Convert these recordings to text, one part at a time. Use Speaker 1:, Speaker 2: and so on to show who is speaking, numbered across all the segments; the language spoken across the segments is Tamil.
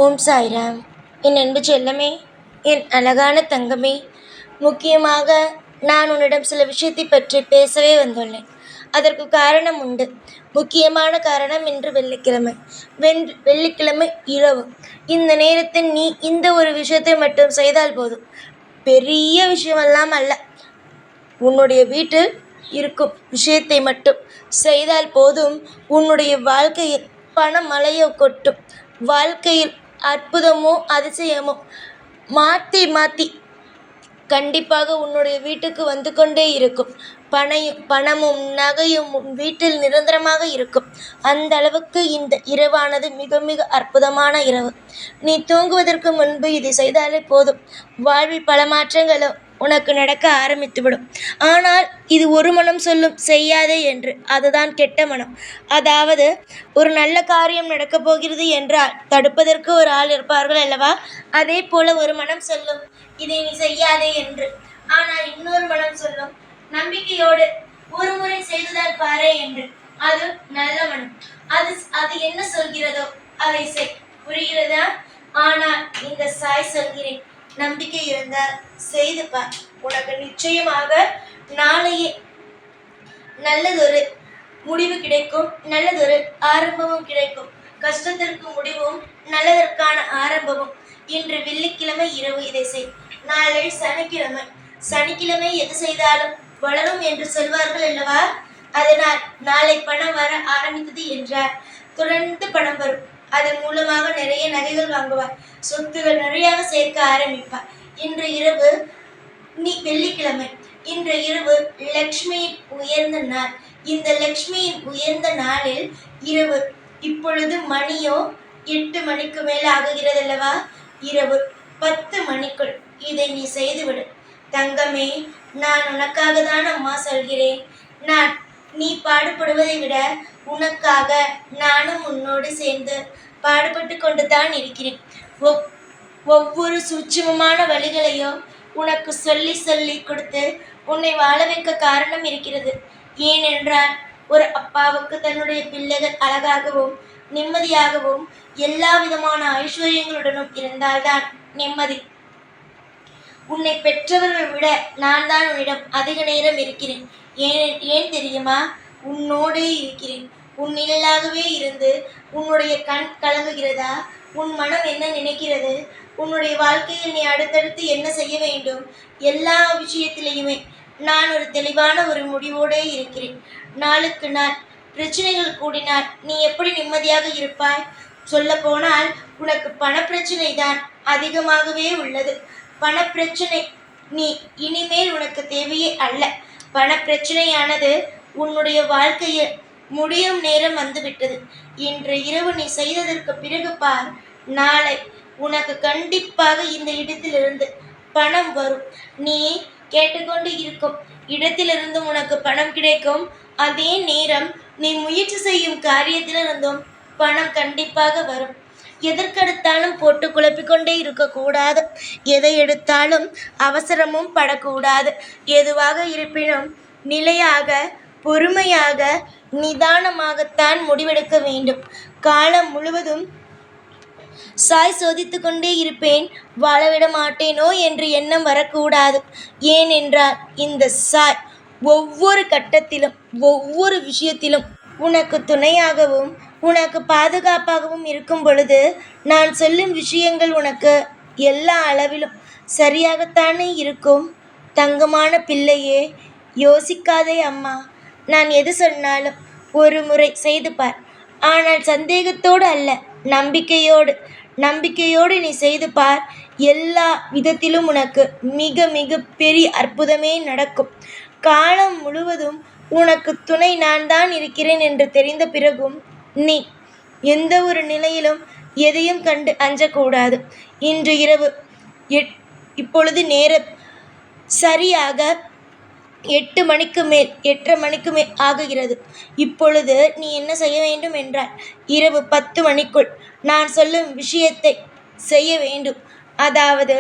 Speaker 1: ஓம் சாய்ராம். என் அன்பு செல்லமே, என் அழகான தங்கமே, முக்கியமாக நான் உன்னிடம் சில விஷயத்தை பற்றி பேசவே வந்துள்ளேன். அதற்கு காரணம் உண்டு. முக்கியமான காரணம் இன்று வெள்ளிக்கிழமை. வெள்ளிக்கிழமை இரவு. இந்த நேரத்தில் நீ இந்த ஒரு விஷயத்தை மட்டும் செய்தால் போதும். பெரிய விஷயமெல்லாம் அல்ல. உன்னுடைய வீட்டில் இருக்கும் விஷயத்தை மட்டும் செய்தால் போதும். உன்னுடைய வாழ்க்கையில் பண மழையோ கொட்டும். வாழ்க்கையில் அற்புதமோ அதிசயமோ மாற்றி மாற்றி கண்டிப்பாக உன்னுடைய வீட்டுக்கு வந்து கொண்டே இருக்கும். பணமும் நகையும் உன் வீட்டில் நிரந்தரமாக இருக்கும். அந்த அளவுக்கு இந்த இரவானது மிக மிக அற்புதமான இரவு. நீ தூங்குவதற்கு முன்பு இதை செய்தாலே போதும். வாழ்வில் பல மாற்றங்களும் உனக்கு நடக்க ஆரம்பித்துவிடும். ஆனால் இது ஒரு மனம் சொல்லும் செய்யாதே என்று. அதுதான் கெட்ட மனம். அதாவது ஒரு நல்ல காரியம் நடக்கப் போகிறது என்றால் தடுப்பதற்கு ஒரு ஆள் இருப்பார்கள் அல்லவா? அதே போல ஒரு மனம் சொல்லும் இதை நீ செய்யாதே என்று. ஆனால் இன்னொரு மனம் சொல்லும் நம்பிக்கையோடு ஒரு முறை செய்துதான் பாரே என்று. அது நல்ல மனம். அது என்ன சொல்கிறதோ அதை செய். புரிகிறதா? ஆனால் இந்த சாய் சொல்கிறேன், நம்பிக்கை இருந்தால் செய்து பார். உனக்கு நிச்சயமாக நாளையே நல்லதொரு முடிவு கிடைக்கும். நல்லதொரு ஆரம்பமும் கிடைக்கும். கஷ்டத்திற்கு முடிவும் நல்லதற்கான ஆரம்பமும். இன்று வெள்ளிக்கிழமை இரவு இதை செய். நாளை சனிக்கிழமை. சனிக்கிழமை எது செய்தாலும் வளரும் என்று சொல்வார்கள் அல்லவா? அதனால் நாளை பணம் வர ஆரம்பித்தது என்றார். தொடர்ந்து பணம் வரும். அதன் மூலமாக நிறைய நகைகள் வாங்குவார். சொத்துகள் நிறைய சேர்க்க ஆரம்பிப்பார். இன்று இரவு நீ வெள்ளிக்கிழமை. இன்று இரவு லக்ஷ்மியின் உயர்ந்த நாள். இந்த லக்ஷ்மியின் உயர்ந்த நாளில் இரவு இப்பொழுது மணியோ 8 மணிக்கு மேல் ஆகுகிறது அல்லவா? இரவு 10 மணிக்குள் இதை நீ செய்துவிடு. தங்கமே, நான் உனக்காக தான் அம்மா சொல்கிறேன். நீ பாடுபடுவதை விட உனக்காக நானும் உன்னோடு சேர்ந்து பாடுபட்டு கொண்டு தான் இருக்கிறேன். ஒவ்வொரு சூட்சுமமான வழிகளையோ உனக்கு சொல்லி சொல்லி கொடுத்து உன்னை வாழ வைக்க காரணம் இருக்கிறது. ஏனென்றால் ஒரு அப்பாவுக்கு தன்னுடைய பிள்ளைகள் அழகாகவும் நிம்மதியாகவும் எல்லா விதமான ஐஸ்வர்யங்களுடனும் இருந்தால்தான் நிம்மதி. உன்னை பெற்றவர்கள் விட நான் தான் உன்னிடம் அதிக நேரம் இருக்கிறேன். ஏன் தெரியுமா? உன்னோடே இருக்கிறேன். உன் நிழலாகவே இருந்து உன்னுடைய கண் கலங்குகிறதா? உன் மனம் என்ன நினைக்கிறது? உன்னுடைய வாழ்க்கையில் நீ அடுத்தடுத்து என்ன செய்ய வேண்டும்? எல்லா விஷயத்திலையுமே நான் ஒரு தெளிவான ஒரு முடிவோடே இருக்கிறேன். நாளுக்கு நாள் பிரச்சனைகள் கூடினால் நீ எப்படி நிம்மதியாக இருப்பாய்? சொல்ல போனால் உனக்கு பணப்பிரச்சனை தான் அதிகமாகவே உள்ளது. பணப்பிரச்சனை நீ இனிமேல் உனக்கு தேவையே அல்ல. பணப்பிரச்சனையானது உன்னுடைய வாழ்க்கையில் முடியும் நேரம் வந்துவிட்டது. இன்று இரவு நீ செய்ததற்கு பிறகு பார், நாளை உனக்கு கண்டிப்பாக இந்த இடத்திலிருந்து பணம் வரும். நீ கேட்டுக்கொண்டு இருக்கும் இடத்திலிருந்து உனக்கு பணம் கிடைக்கும். அதே நேரம் நீ முயற்சி செய்யும் காரியத்திலிருந்தும் பணம் கண்டிப்பாக வரும். எதற்கெடுத்தாலும் போட்டு குழப்பிக்கொண்டே இருக்கக்கூடாது. எதை எடுத்தாலும் அவசரமும் படக்கூடாது. எதுவாக இருப்பினும் நிலையாக, பொறுமையாக, நிதானமாகத்தான் முடிவெடுக்க வேண்டும். காலம் முழுவதும் சாய் சோதித்து கொண்டே இருப்பேன், வாழவிட மாட்டேனோ என்று எண்ணம் வரக்கூடாது. ஏனென்றால் இந்த சாய் ஒவ்வொரு கட்டத்திலும் ஒவ்வொரு விஷயத்திலும் உனக்கு துணையாகவும் உனக்கு பாதுகாப்பாகவும் இருக்கும் பொழுது நான் சொல்லும் விஷயங்கள் உனக்கு எல்லா அளவிலும் சரியாகத்தானே இருக்கும். தங்கமான பிள்ளையே, யோசிக்காதே அம்மா. நான் எது சொன்னாலும் ஒரு முறை செய்து பார். ஆனால் சந்தேகத்தோடு அல்ல, நம்பிக்கையோடு நீ செய்து பார். எல்லா விதத்திலும் உனக்கு மிக மிக பெரிய அற்புதமே நடக்கும். காலம் முழுவதும் உனக்கு துணை நான் தான் இருக்கிறேன் என்று தெரிந்த பிறகும் நீ எந்த ஒரு நிலையிலும் எதையும் கண்டு அஞ்சக்கூடாது. இன்று இரவு இப்பொழுது நேரம் சரியாக 8 மணிக்கு மேல் 8:30 மணிக்கு மேல் ஆகுகிறது. இப்பொழுது நீ என்ன செய்ய வேண்டும் என்றால் இரவு 10 மணிக்குள் நான் சொல்லும் விஷயத்தை செய்ய வேண்டும். அதாவது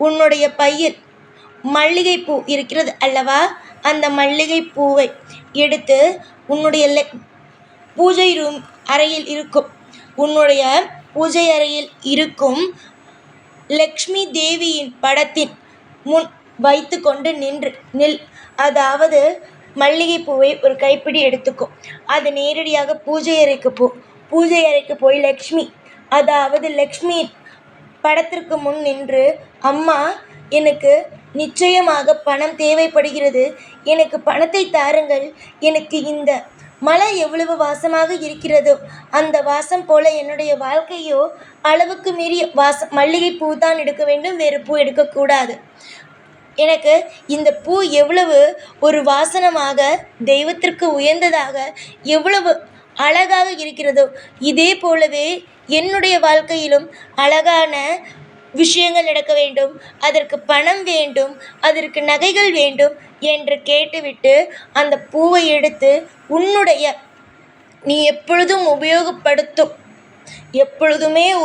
Speaker 1: உன்னுடைய பையில் மல்லிகைப்பூ இருக்கிறது அல்லவா? அந்த மல்லிகை பூவை எடுத்து உன்னுடைய பூஜை ரூம் அறையில் இருக்கும் உன்னுடைய பூஜை அறையில் இருக்கும் லக்ஷ்மி தேவியின் படத்தின் முன் வைத்து கொண்டு நில். அதாவது மல்லிகைப்பூவை ஒரு கைப்பிடி எடுத்துக்கோ. அது நேரடியாக பூஜை அறைக்கு போ. பூஜை அறைக்கு போய் லக்ஷ்மி படத்திற்கு முன் நின்று, அம்மா, எனக்கு நிச்சயமாக பணம் தேவைப்படுகிறது. எனக்கு பணத்தை தாருங்கள். எனக்கு இந்த மலர் எவ்வளவு வாசமாக இருக்கிறதோ அந்த வாசம் போல என்னுடைய வாழ்க்கையோ அளவுக்கு மீறிய வாசம். மல்லிகைப்பூ தான் எடுக்க வேண்டும், வேறு பூ எடுக்கக்கூடாது. எனக்கு இந்த பூ எவ்வளவு ஒரு வாசனமாக, தெய்வத்திற்கு உயர்ந்ததாக, எவ்வளவு அழகாக இருக்கிறதோ இதே போலவே என்னுடைய வாழ்க்கையிலும் அழகான விஷயங்கள் நடக்க வேண்டும். அதற்கு பணம் வேண்டும், அதற்கு நகைகள் வேண்டும் என்று கேட்டுவிட்டு அந்த பூவை எடுத்து நீ எப்பொழுதுமே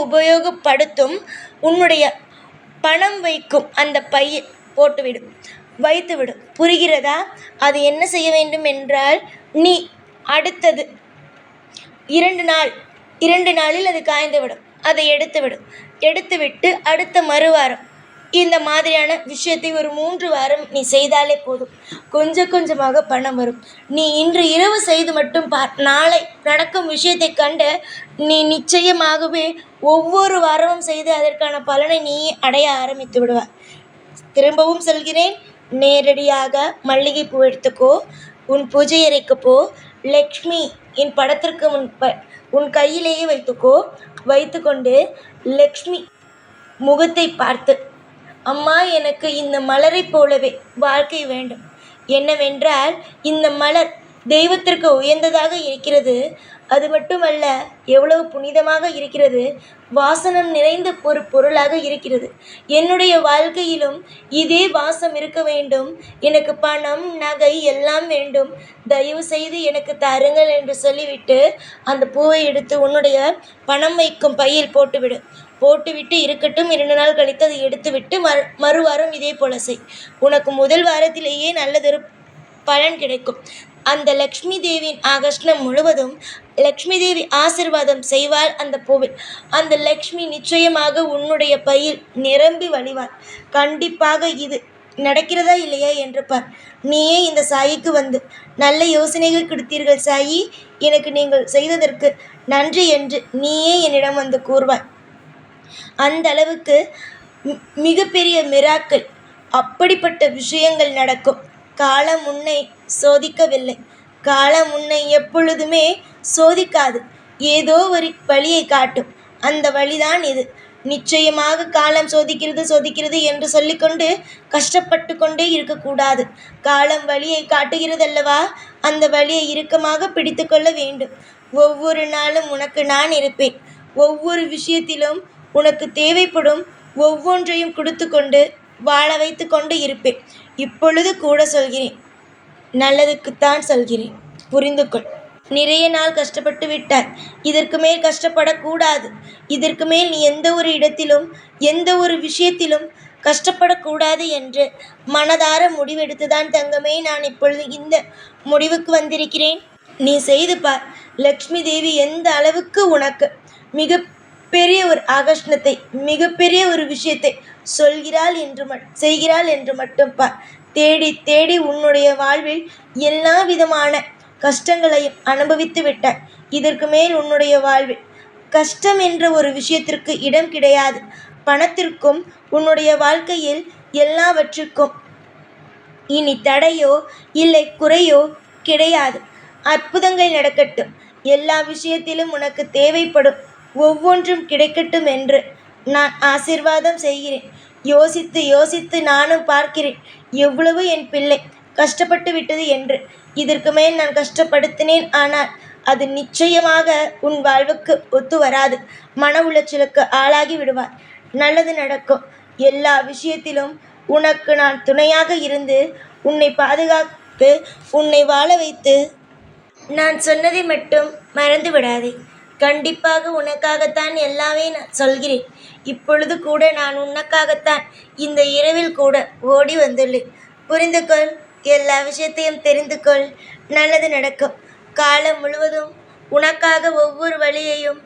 Speaker 1: உபயோகப்படுத்தும் உன்னுடைய பணம் வைக்கும் அந்த பையில் வைத்துவிடும். புரிகிறதா? அது என்ன செய்ய வேண்டும் என்றால், நீ அடுத்தது 2 நாளில் அது காய்ந்துவிடும். அதை எடுத்துவிட்டு அடுத்த மறுவாரம் இந்த மாதிரியான விஷயத்தை ஒரு 3 வாரம் நீ செய்தாலே போதும். கொஞ்சமாக பணம் வரும். நீ இன்று இரவு செய்து மட்டும் பார். நாளை நடக்கும் விஷயத்தை கண்டு நீ நிச்சயமாகவே ஒவ்வொரு வாரமும் செய்து அதற்கான பலனை நீ அடைய ஆரம்பித்து விடுவாய். திரும்பவும் சொல்கிறேன், நேரடியாக மல்லிகைப்பூ எடுத்துக்கோ. உன் பூஜை அறைக்கு போ. லக்ஷ்மி என் படத்திற்கு உன் கையிலேயே வைத்துக்கொண்டு லக்ஷ்மி முகத்தை பார்த்து, அம்மா, எனக்கு இந்த மலரைப் போலவே வாழ்க்கை வேண்டும். என்னவென்றால் இந்த மலர் தெய்வத்திற்கு உயர்ந்ததாக இருக்கிறது. அது மட்டுமல்ல, எவ்வளவு புனிதமாக இருக்கிறது. வாசனம் நிறைந்த ஒரு பொருளாக இருக்கிறது. என்னுடைய வாழ்க்கையிலும் இதே வாசம் இருக்க வேண்டும். எனக்கு பணம், நகை எல்லாம் வேண்டும். தயவு செய்து எனக்கு தாருங்கள் என்று சொல்லிவிட்டு அந்த பூவை எடுத்து உன்னுடைய பணம் வைக்கும் பையில் போட்டுவிட்டு இருக்கட்டும். 2 நாள் கழித்து அதை எடுத்துவிட்டு மறுவாரம் இதே போல செய். உனக்கு முதல் வாரத்திலேயே நல்லதொரு பலன் கிடைக்கும். அந்த லக்ஷ்மி தேவியின் ஆகர்ஷணம் முழுவதும் லக்ஷ்மி தேவி ஆசீர்வாதம் செய்வாள் அந்த பூவில். அந்த லக்ஷ்மி நிச்சயமாக உன்னுடைய பையில் நிரம்பி வழிவாள். கண்டிப்பாக இது நடக்கிறதா இல்லையா என்று பார். நீயே இந்த சாயிக்கு வந்து நல்ல யோசனைகள் கொடுத்தீர்கள் சாயி, எனக்கு நீங்கள் செய்ததற்கு நன்றி என்று நீயே என்னிடம் வந்து கூறுவாய். அந்த அளவுக்கு மிகப்பெரிய மிராக்கள், அப்படிப்பட்ட விஷயங்கள் நடக்கும். காலம் உன்னை சோதிக்கவில்லை. காலம் உன்னை எப்பொழுதுமே சோதிக்காது. ஏதோ ஒரு வழியை காட்டும். அந்த வழிதான் இது. நிச்சயமாக காலம் சோதிக்கிறது என்று சொல்லிக்கொண்டு கஷ்டப்பட்டு கொண்டே இருக்கக்கூடாது. காலம் வழியை காட்டுகிறதல்லவா, அந்த வழியை இறுக்கமாக பிடித்து கொள்ள வேண்டும். ஒவ்வொரு நாளும் உனக்கு நான் இருப்பேன். ஒவ்வொரு விஷயத்திலும் உனக்கு தேவைப்படும் ஒவ்வொன்றையும் கொடுத்து கொண்டு வாழ வைத்து கொண்டு இருப்பேன். இப்பொழுது கூட சொல்கிறேன், நல்லதுக்குத்தான் சொல்கிறேன். புரிந்து கொள். நிறைய நாள் கஷ்டப்பட்டு விட்டாய். இதற்கு மேல் கஷ்டப்படக்கூடாது. இதற்கு மேல் நீ எந்த ஒரு இடத்திலும் எந்த ஒரு விஷயத்திலும் கஷ்டப்படக்கூடாது என்று மனதார முடிவெடுத்துதான் தங்கமே நான் இப்பொழுது இந்த முடிவுக்கு வந்திருக்கிறேன். நீ செய்து பார். லக்ஷ்மி தேவி எந்த அளவுக்கு உனக்கு மிகப்பெரிய ஒரு ஆகர்ஷணத்தை, மிகப்பெரிய ஒரு விஷயத்தை செய்கிறாள் என்று மட்டும் பார். தேடி தேடி உன்னுடைய வாழ்வில் எல்லா விதமான கஷ்டங்களையும் அனுபவித்து விட்டாய். இதற்கு மேல் உன்னுடைய வாழ்வில் கஷ்டம் என்ற ஒரு விஷயத்திற்கு இடம் கிடையாது. பணத்திற்கும் உன்னுடைய வாழ்க்கையில் எல்லாவற்றுக்கும் இனி தடையோ இல்லை குறையோ கிடையாது. அற்புதங்கள் நடக்கட்டும். எல்லா விஷயத்திலும் உனக்கு தேவைப்படும் ஒவ்வொன்றும் கிடைக்கட்டும் என்று நான் ஆசீர்வாதம் செய்கிறேன். யோசித்து நானும் பார்க்கிறேன் எவ்வளவு என் பிள்ளை கஷ்டப்பட்டு விட்டது என்று. இதற்கு மேல் நான் கஷ்டப்படுத்தினேன், ஆனால் அது நிச்சயமாக உன் வாழ்வுக்கு ஒத்து வராது. மன உளைச்சலுக்கு ஆளாகி விடுவார். நல்லது நடக்கும். எல்லா விஷயத்திலும் உனக்கு நான் துணையாக இருந்து உன்னை பாதுகாத்து உன்னை வாழ வைத்து, நான் சொன்னதை மட்டும் மறந்து விடாதே. கண்டிப்பாக உனக்காகத்தான் எல்லாமே நான் சொல்கிறேன். இப்பொழுது கூட நான் உனக்காகத்தான் இந்த இரவில் கூட ஓடி வந்துள்ளேன். புரிந்து கொள். எல்லா விஷயத்தையும் தெரிந்து கொள். நல்லது நடக்கும். காலம் முழுவதும் உனக்காக ஒவ்வொரு வழியையும்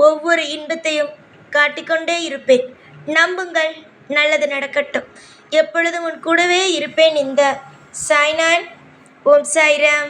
Speaker 1: ஒவ்வொரு இன்பத்தையும் காட்டிக்கொண்டே இருப்பேன். நம்புங்கள், நல்லது நடக்கட்டும். எப்பொழுதும் உன் கூடவே இருப்பேன். இந்த சாய்நான். ஓம் சாய்ராம்.